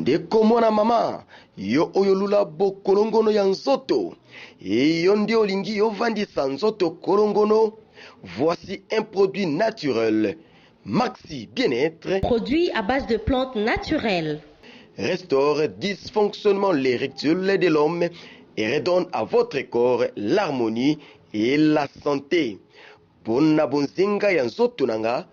ndeko mwana mama yo oyolula bokolongono ya nzoto yo nde olingi yovandisa nzoto kolongono. Voici un produit naturel, Maxi Bien-être, produit à base de plantes naturelles, restaure dysfonctionnement l'érectile de l'homme et redonne à votre corps l'harmonie et la santé. Pona bonzenga ya nzoto nanga,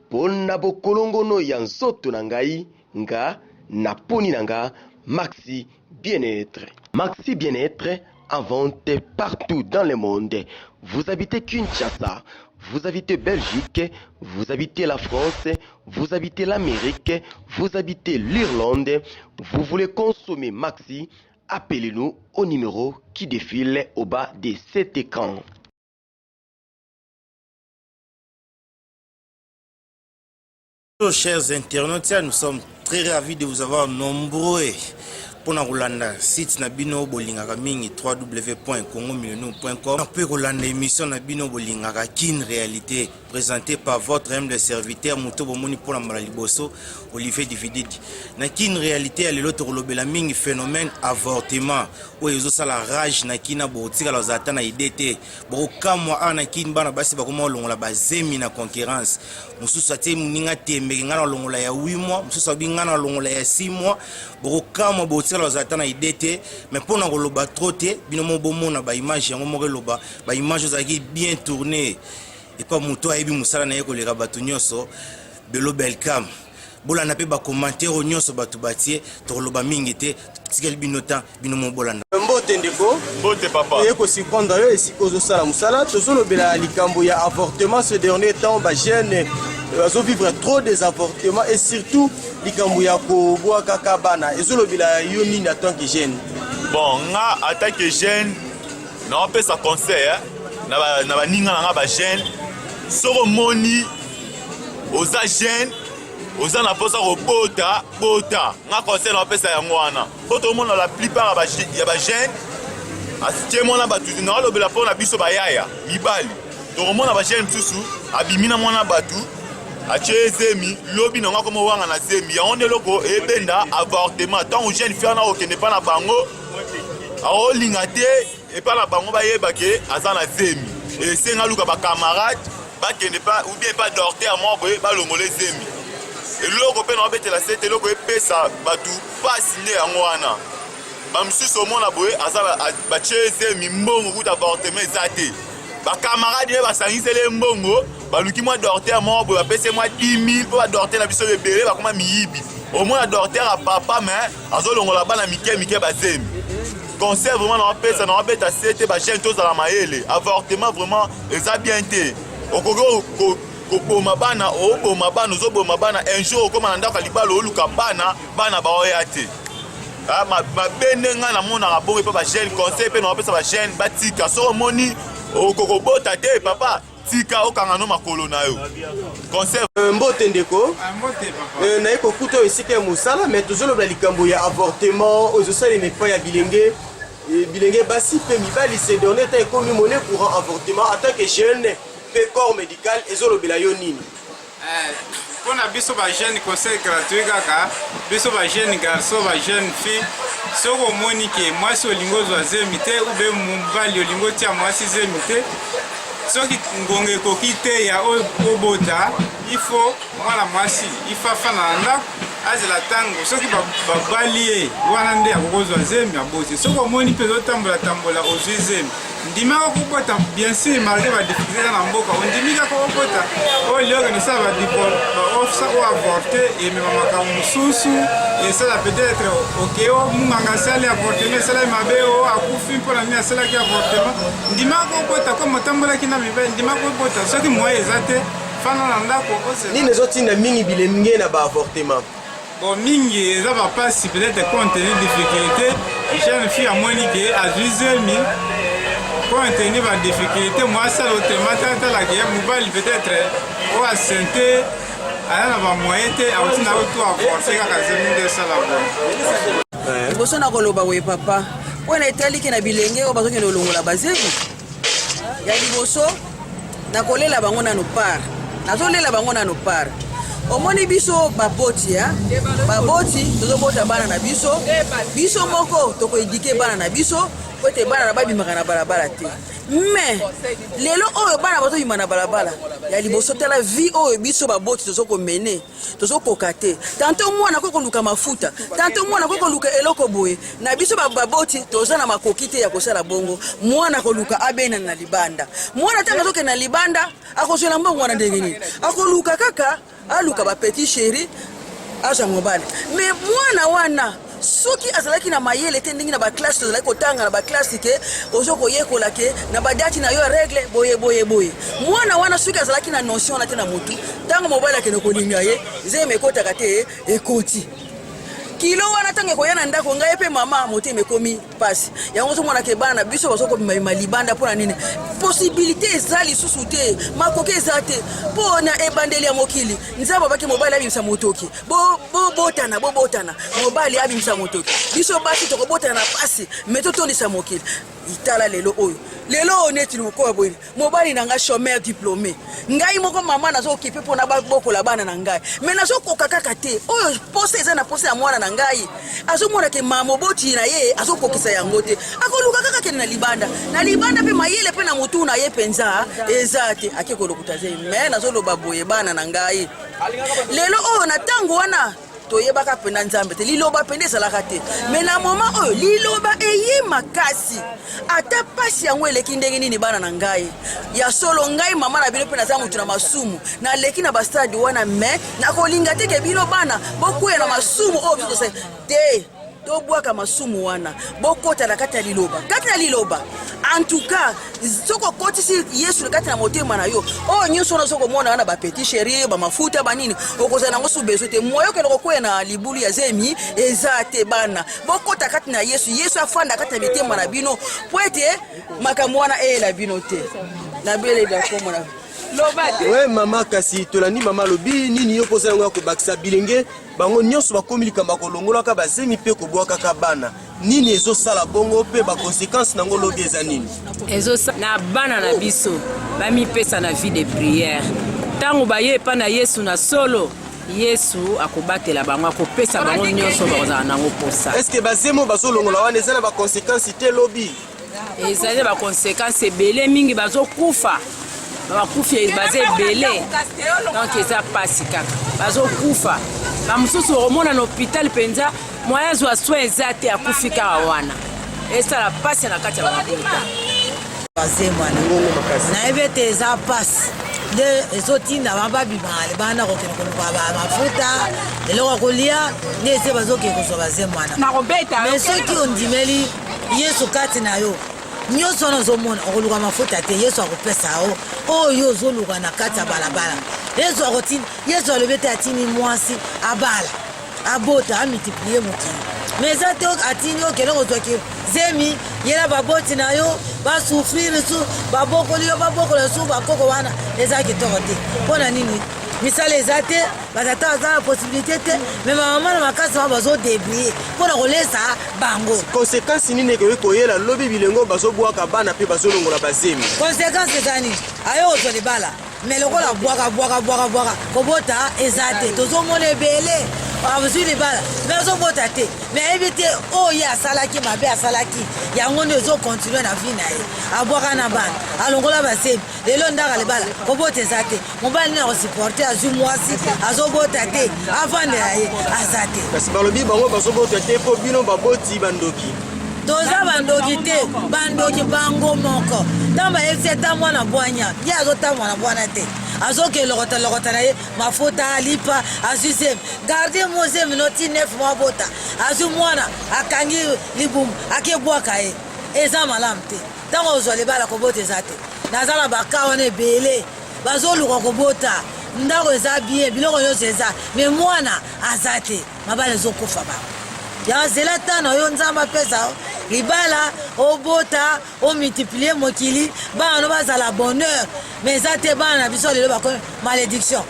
pona bokolongono ya nzoto nangai, nga na poni nanga, Maxi Bien-être. Maxi Bien-être inventé partout dans le monde. Vous habitez Kinshasa, vous habitez Belgique, vous habitez la France, vous habitez l'Amérique, vous habitez l'Irlande, vous voulez consommer Maxi, appelez-nous au numéro qui défile au bas de cet écran. Bonjour chers internautes, nous sommes très ravis de vous avoir nombreux pour Rolanda site Nabino Bolingaka mingi www.congomillionnaire.com. Après Rolanda émission Nabino Bolingaka Kin réalité présentée par votre humble serviteur Mutobo Moni pour la Malaliboso Olivier Divididi. Na Kin réalité à l'autre Rolobela mingi phénomène avortement où ils ont la rage na kina botika la zatana idete bokamwa ana kin bana basi bakoma longola bazemi na concurrence mususu ate muninga tembe ngana longola ya 8 mois mususu bingana longola ya 6 mois bokamwa botika la zatana idete mais pour na koloba troté binomo bomona ba image yango moko loba ba image ozaki bien tourné et pas muto ayebi musala na yeko leka batu nyonso belo belcam bolana pe ba commentaire nyonso batu batie to loba mingi te tikeli binota binomo bolana mbote ndeko mbote papa yeko sikonda yo esikozo sala musala tozolobela likambo ya avortement ce dernier temps ba jeune bazo vivre trop des avortements et surtout likambo ya ko boa kaka bana ezolobela yo nini en tant que jeune. Bon nga en tant que jeune na pesa conseil na ba ninga nga ba jeune soko moni oza jeune oza na posa robota bota nga conseil na pesa yango wana poto mona la plupart ya ba jeune asitie mona batu na lobela pona biso bayaya mibali to mona ba jeune msusu abimina mona batu achezemi lobi na ngako mo wanga na zemi ya onde loko ebenda avortement tant jeune fille na okende pa na bango a lingate et pa na bango ba yebake azana zemi et senga luka ba camarade ba kende pa ou bien pas dorter à moi ba longole zemi et loko pe na betela sete loko epesa batu pas signé yango wana ba msusu mona boye azala ba chezemi mbongo kuta avortement ezate ba camarade ba sangisele mbongo baluki moi dorter moi boye bapese moi 10 000 pour dorter na biso bebele bakoma miyibi au moins dorter à papa mais azolongola bana mike bazemi conseil vraiment na pesa na beta sete ba jeune tous à la maele avortement vraiment eza bien te okoko koboma bana oboma bana ozoboma bana un jour comme na ndaka libalo oluka bana baoya te mabene nga na mona rabongo pe ba jeune conseil pe na pesa ba jeune batika so moni okokobota te papa tika okanga no makolo na yo conseil mbote ndeko na yeko kuto esike musala mais tozolobela likambo ya avortement ozosala mefa ya bilenge basi pe mibali se donner ta ekomi monnaie courant avortement en tant que jeune pe corps médical ezolobela yo nini pona biso ba jeune conseil gratuit kaka biso ba jeune garçon ba jeune fille soko moni ke mwasi olingo zwa zemi te ube mobali olingo tia mwasi zemi te soki ngonge ekoki te ya obota ifo mwana mwasi ifafa na ndako azela ntango soki babali ye wana nde akokozwa zemi aboti soki omoni mpe ozotambola ozwi zemi ndimaka kokota bien sûr malgré badifficulté na mboka ondimi kaka kokota oyo lioke nosala baofisa o avorte emema makambo mosusu esala peut-être oke o munganga asali avortement esalaki mabe o akufi mpona nini asalaki avortement ndimaka kokota comme otambolaki na mibali ndimaka kokota soki moye eza te fana na ndako nini ezotinda mingi bilenge na baavortement. Bon, mingi eza bapasi peut-être compte tenu difficulté jeune fille amoni ke azwi zemi compte tenu ba difficulté mwasi alotema tatalaka ye mobali peut-être o asente aya na bamoyen te autina otu avorce kaka zemi nde esala bo liboso na koloba boye papa mpo na etaliki na bilenge oyo bazokende olongola bazemi ya liboso nakolela bango nano part nazolela bango nano part omoni biso baboti baboti tozobota bana na biso moko tokoedike bana na biso po ete bana na babimaka na balabala te mais lelo oyo bana bazobima na balabala ya liboso tala vie oyo biso baboti tozokomene tozokoka te tanto mwana ko koluka mafuta tanto mwana ko koluka eloko boye na biso baboti toza na makoki te ya kosala bongo mwana koluka abena na libanda mwana tanga zoke na libanda akozela mbongo wana ndenge nini akoluka kaka aluka ba petit chéri aza mobile mais mwana wana soki azalaki na mayele te ndenge na ba classe tozalaki kotanga na ba classe ke ozokoyekola ke na badati na yo règle boye mwana wana soki azalaki na notion na te na mutu tango mobile akene kolinga ye zeme ekotaka te ekoti kilo wana tange koyana ndako ngai pe mama motema ekomi pasi yango tozomona ke bana biso bazokobima libanda mpona nini possibilité ezali susu te makoki eza te mpo na ebandeli ya mokili nzambe abaki mobali abimisa motoki bobotana mobali abimisa motoki biso basi tokobotana na pasi me totondisa mokili itala lelo oyo neti lokola boye mobali na ngai chômeur diplômé ngai moko mama nazokipe mpona babokola bana na ngai me nazokoka kaka te oyo pose eza na pose ya mwana na ngai azomona ke mamoboti na ye azokokisa yango te akoluka kaka kende na libanda mpe mayele mpe na motu na ye mpenza eza te akekolokuta ze me nazoloba boye bana na ngai lelo oyo na ntango wana toyebaka pena nzambe te liloba pende ezalaka te me na moma oyo liloba eye makasi ata pasi yango eleki ndenge nini bana na ngai ya solo ngai mama na bino mpe naza motu na masumu naleki na bastade wana me nakolinga te ke bino bana bokwea na masumu oyo biso tose te tobwaka masumu wana bokota na kati ya liloba en tout cas soko kotisi yesu na kati na motema na yo oyo nyonso wana sokomona wana bapetit chéri bamafuta banini okozala nango subeso te moyo okende kokwea na libulu ya zemi eza te bana bokota kati na yesu afanda kati na mitema na bino po ete makambo wana eyela bino te nabelela komona ouais mama kasi tolandi mama lobi nini yo posa yango ya kobakisa bilenge bango nyonso bakomi likambo kolongolaka bazemi mpe kobwakaka bana nini ezosala bongo mpe baconséquence nango lobi eza nini na bana na biso bamipesa na vie de prière ntango baye epa na yesu na solo yesu akobatela bango akopesa bango nyonso bakozala nango posa estce bazemo bazolongola wana eza na baconséquence te lobi ezali baconséquence ebele mingi bazokufa bakufi baza ebele donc eza pasi kaka bazokufa bamosusu okomona na hôpital mpenza moyen zwa soin eza te akufi kaka wana esala pasi na kati ya bamapita bazemwana nayebi ete eza pasi nde ezotinda bababimaka libanda kokende koluka mafuta eloko ya kolia nde ese bazokende kozwa bazemwana me soki ondimeli yesu kati na yo nyonso wana ozomona okoluka mafuta te yesu akopesa yo oyo ozoluka na kati ya balabala yesu alobi ete atini mwasi abala abota amultiplie mokili me eza te atini okende kozwaki zemi yela baboti na yo basufrire su babokoli yo babokola su bakoko wana eza kitoko te mpo na nini misala eza te batata baza na possibilité te me bamama na makasi wana bazodebrie mpo na kolesa bango conséquence nini ekoki koyela lobi bilengo bazobwaka bana mpe bazolongola bazemi conséquence eza nini ayo kozwa libala me lokola bwaka kobota eza te tozomona ebele bazwi libala me ozobota te me ayebi te oyo asalaki mabe asalaki yango nde ezokontinue na vi na ye abwaka na bana alongola basemi lelo ndaka libala kobota eza te mobali nini akosupporte azwi mwasi azobota te avandela ye aza te kasi balobi bango bazobota te mpo bino baboti bandoki toza bandoki te bandoki bango moko ntango bayebisi ata mwana bwanya ye azotamwana bwana te azoke lokota na ye mafuta alipa azwi zemi gardie mo zemi noti 9 mois bota azwi mwana akangi libumu akebwaka ye eza malamu te ntango ozwa libala kobota eza te naza na baka wana ebele bazoluka kobota ndako eza bien biloko nyonso eza me mwana aza te mabala ezokufa bango ya zela tano yo nzambe apesa libala obota omultiplie mokili bana no bazala bonheur mais eza te bana na biso lelo bakomi malédiction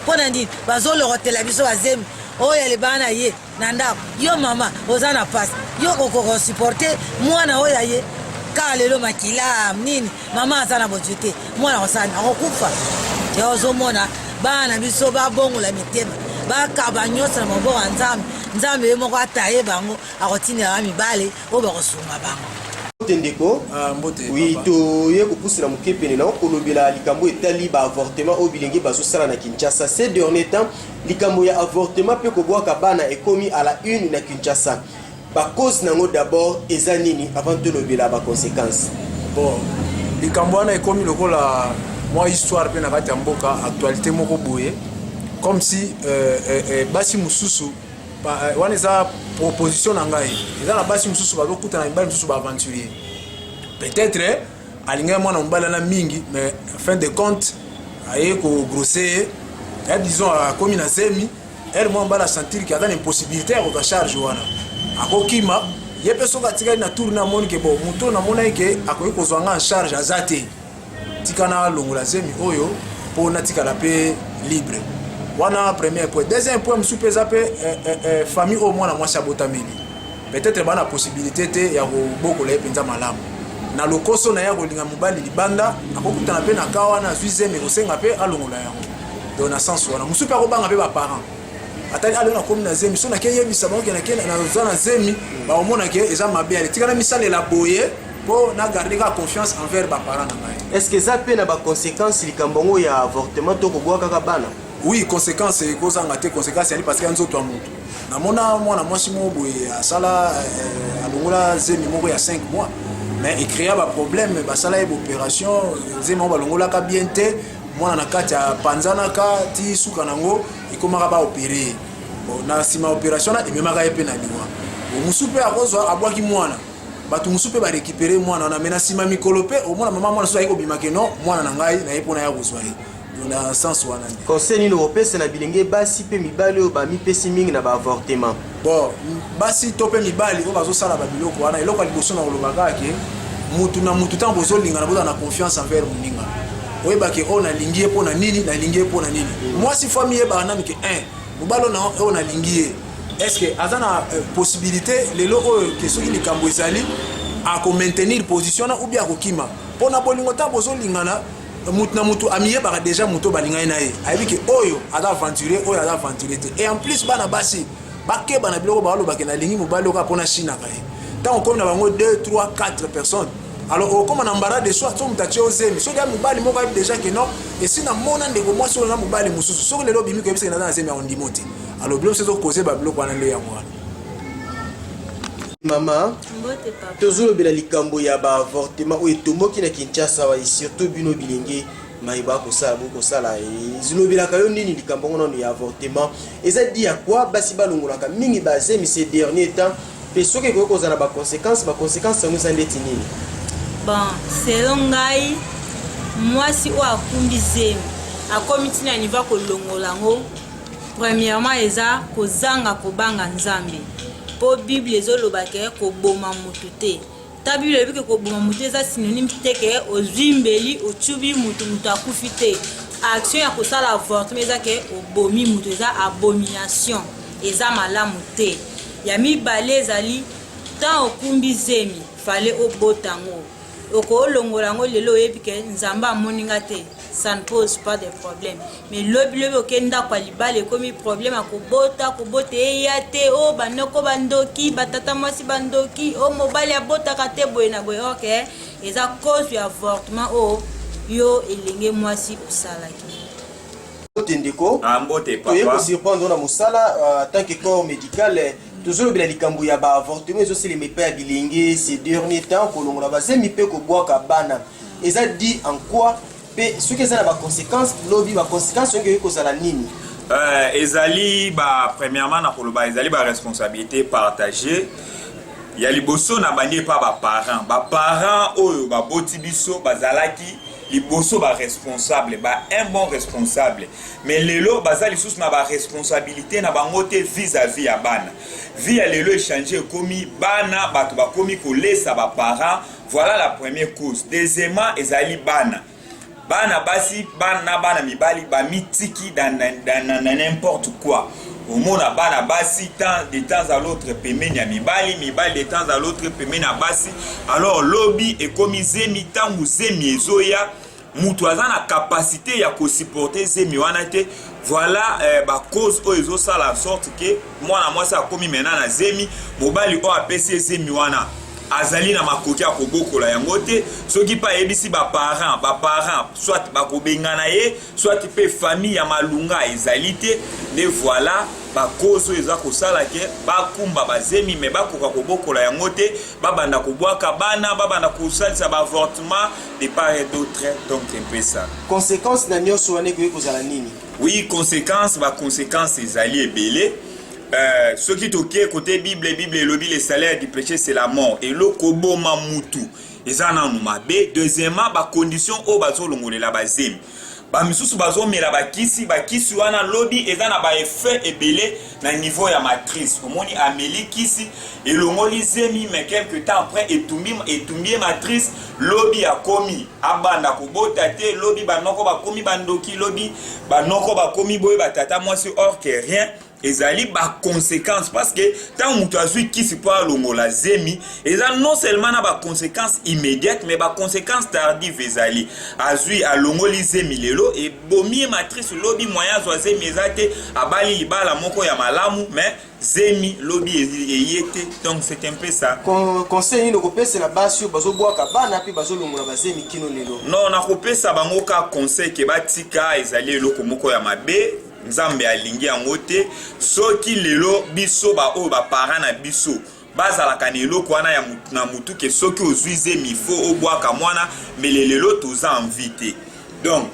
mpo na ndini bazolokotela biso bazemi oyo libala na ye na ndako yo mama oza na pasi yo kokosupporte mwana oyo aye kaka lelo makila nini mama aza na bozwi te mwana kosani akokufa ya ozomona bana biso babongola mitema bakaba nyonso na maboko ya nzambe nzambe ye moko ataye bango akotinela mibale oyo bakosuma bango Tendeko, oui, toye kopusila mukepene na kolobela likambo etali ba avortement au bilenge bazosala na Kinshasa. Ces derniers temps, likambo ya avortement pe kobwaka bana ekomi à la une na Kinshasa. Ba cause nango d'abord eza nini avant de lobela ba conséquences. Bon, likambo wana ekomi lokola moi histoire pe na kati ya mboka actualité moko boye comme si basi mususu wana eza proposition na ngai eza na basi mususu bazokuta na mibali mususu baaventurier peut-être alingai mwana mobali na mingi mais fin de compte aye kogrosser disons akomi na zemi elle mwana mobali asentir ki aza na impossibilité ya kozwa charge wana akokima ye mpe soki atikali na tour na amoni ke bon moto namona ye ke akoki kozwa nga en charge aza te tika na alongola zemi oyo mpo natikala mpe libre wana premier point. Deuxième point, je suis famille au moins à moi sabotameli. Peut-être bana possibilité te ya beaucoup les penza malamu. Na lokoso na ya kolinga mobali libanda akokuta na pe na kawa na zuize me kosenga pe alongola yango. Donc na sens wana musu pe ko banga pe ba parents. Atali ali na komi na zemi so na ke yebisa bango ke na ke na zana zemi ba omona ke eza mabe ali tika na misale la boye po na garder la confiance envers ba parents na ngai. Est-ce que ça peut na ba conséquences likambongo ya avortement to ko kaka bana? Oui, conséquence et cause en conséquence parce qu'il y a un autre monde. Na mona moi si mo boye sala alongola zemi moko ya 5 mois mais il créa ba problème ba sala opération zemi ba longola ka bien te mona na kati ya panzana ka ti suka nango ikomaka ba opérer. Bon na sima opération na ememaka epe na liwa. Musupe akozwa abwaki mwana. Batu musupe ba récupérer mwana na mena sima mikolope au mona maman mwana so ayiko bimake no mwana na ngai na yepo na ya kozwa na sens wana conseil ni européen na bilenge basi pe mibali o ba mi pesi mingi na ba avortement bon basi to pe mibali o bazo sala ba biloko wana eloko liboso na kolobaka ke mutu na mutu tango zo linga na boza na confiance envers muninga oyeba ke ona lingie po na nini na lingie po na nini moi si famille ba na mike mobalo na ona lingie est-ce que azana possibilité lelo o ke soki likambo ezali a ko maintenir position na ou bien ko kima pona bolingo tango zo lingana mutu na mutu amiye baka déjà mutu balingai na ye ayebi ke oyo ada aventurier oyo ada aventurier te et en plus bana basi bakeba na biloko ba lobaka na lingi mobali oka pona china kaye tant on comme na bango 2 3 4 personnes alors au comme na mbara de soit so mutache ozemi so dia mobali moko ayebi déjà que non et si na mona ndeko moi so na mobali mususu so lelo bimi ko yebisa na na zemi ya ondimoti alors bilo sezo causer ba biloko wana le ya mwana Maman, toujours bela likambo ya ba avortement o etomoki na Kinshasa wa surtout bino bilenge maiba ko sala zino bila kayo nini likambo ngono ya avortement eza di ya kwa basi balongola ka mingi basé mais ces derniers temps pe soki ko kozala ba conséquences ngo sandeti nini bon selon ngai moi si o akumbi zemi akomiti na niveau ko longola ngo premièrement eza kozanga kobanga nzambe po Bible ezoloba ke ko boma mutu te ta Bible ebi ke ko boma mutu eza synonyme te ke ozimbeli ochubi mutu akufi te action ya ko sala avortement eza ke obomi mutu eza abomination eza malamu te ya mibale ezali tant okumbi zemi fale obotango oko longola ngo lelo ebi ke nzamba amoninga te ça ne pose pas de problème mais le okenda kwa libale komi problème akobota eyate o banoko bandoki batata mwasi bandoki o mobali abota kate boye na boye ok eza cause ya avortement o yo elenge mwasi osalaki Tendeko ambote papa to yeko surprendre na musala tant que corps médical toujours bila likambo ya ba avortement zo c'est les mepa bilenge ces derniers temps kolongola ba zemi pe ko bwaka bana eza dit en quoi pe ce que ça a ba conséquences lobby ba conséquences ngeke ko sala nini ezali ba premièrement na koloba ezali ba responsabilité partagée ya liboso na bandi pa ba parents oyo ba boti biso bazalaki liboso ba responsable ba un bon responsable mais lelo bazali sous na ba responsabilité na bango te vis-à-vis ya bana vie ya lelo échanger komi bana bato ba komi ko laisser ba parents voilà la première cause deuxièmement ezali bana basi bana mibali ba mitiki dans n'importe quoi au monde bana basi de temps à l'autre pemeni ya mibali de temps à l'autre pemeni ya basi alors lobby et comme zemi tangu zemi ezoya mutu aza na capacité ya supporter zemi wana te. Voilà ba cause o ezo sala en sorte que mwana mwasi akomi maintenant na zemi mobali o apesi zemi wana azali na makoki ya kobokola yango te soki pa yebisi ba parents soit bakobengana ye soit pe famille ya malunga ezali te. Ne voilà ba cause eza kosala ke bakumba bazemi me bakoka kobokola yango te, babanda kobwaka bana, babanda kosalisa ba avortement de part et d'autre. Donc un peu ça. Conséquence na nyonso wana ko kozala nini? Oui, conséquence ezali ebele. Ce qui toke côté Bible lobi le salaire du péché c'est la mort et le koboma mutu ezana numabe. Deuxièmement, ba condition o bazo longolela bazemi ba misusu bazo mela bakisi wana lobi ezana ba effet ebele na niveau ya matrice. Omoni ameli kisi elongoli zemi mais quelque temps après etumbi matrice lobi akomi abanda kobota te, lobi banoko bakomi bandoki, lobi banoko bakomi boye batata mwasi or que rien ezali ba conséquence parce que tant mutu azui kisi po alongola zemi eza non seulement na ba conséquence immédiate mais ba conséquence tardive ezali azui alongoli zemi lelo et bomi matrice lobi moyen zo zemi ezate abali libala moko ya malamu mais zemi lobi eyete. Donc c'est un peu ça. Conseil ni kopesa la basi bazo bwaka bana pe bazo longola bazemi kino lelo. Non na kopesa bango ka conseil ke batika ezali eloko moko ya mabe nzambe alingi yango te. Soki lelo biso ba o ba parents na biso bazalaka na eloko wana ya na mutu ke soki ozuize mifo obwaka mwana mais lelo toza invité. Donc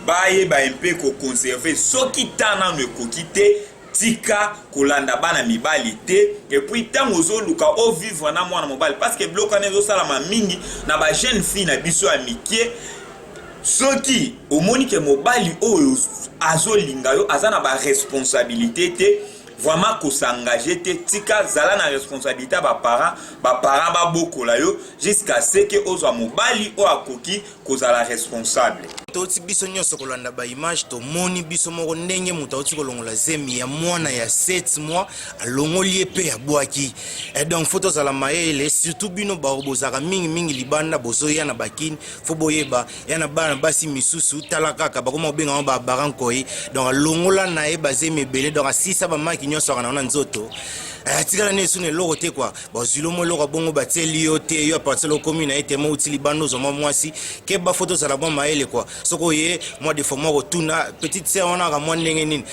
baye ba mpe ko conserver soki tana ne kokite tika kolanda bana mibali te et puis tant ozoluka o vivre na mwana mobali parce que bloka nezo sala ma mingi na ba jeune fille na biso amikie soki omoni ke mobali oyo azolinga yo azana ba responsabilité te vraiment ko s'engager te tika zala na responsabilité ba parents ba bokola yo jusqu'à ce que ozwa mobali o akoki ko zala responsable. Toti biso nyonso kolanda ba image to moni biso moko ndenge muta oti kolongola zemi ya mwana ya 7 mois alongoli pe ya bwaki. Et donc photo za la maele surtout bino ba obozaka mingi libanda bozo ya na bakini fo boyeba ya na bana basi misusu talaka ka ba koma benga ba barankoyi donc alongola na e bazemi ebele donc asisa ba maki nyonso kana na nzoto. Tikala ne sune loko te kwa bazilo mo loko bongo bateli yo te yo parcelle commune ete mo utili bando zo mwasi ke ba photo za la bon maele kwa soko ye moi de fois moi retourna petite sœur on a moi ndenge nini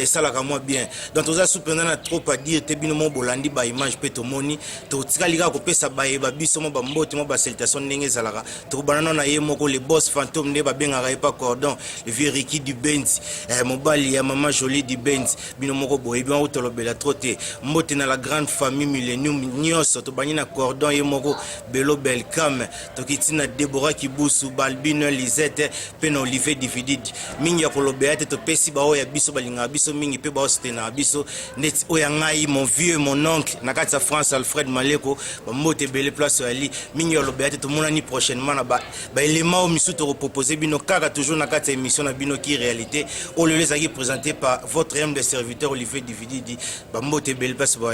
ça la ka moi bien donc toza soupena na trop à dire te bino mo bolandi ba image pe to moni to tikali ka ko pesa ba ye ba biso mo ba mbote mo ba salutation ndenge zalaka to banana na ye moko le boss fantôme ne ba benga ka pas cordon le vieux Ricky du Benz mobali ya mama jolie du Benz bino moko boye bien otolobela trop te mbote la grande famille Millennium nyonso to bani na cordon ye moko belo belcam to kitina Deborah Kibusu Balbino Lisette pena Olivier Dividid mingi ya kolobeate to pesi ba oya biso balinga biso mingi pe ba ostena biso net oya ngai mon vieux mon oncle na kati ya France Alfred Maleko ba mbote bele place ali mingi ya lobeate to mona ni prochainement na ba élément au misu to proposer bino kaka toujours na kati ya émission na bino qui réalité au lieu les présenté par votre humble serviteur Olivier Dividid ba mbote bele place ba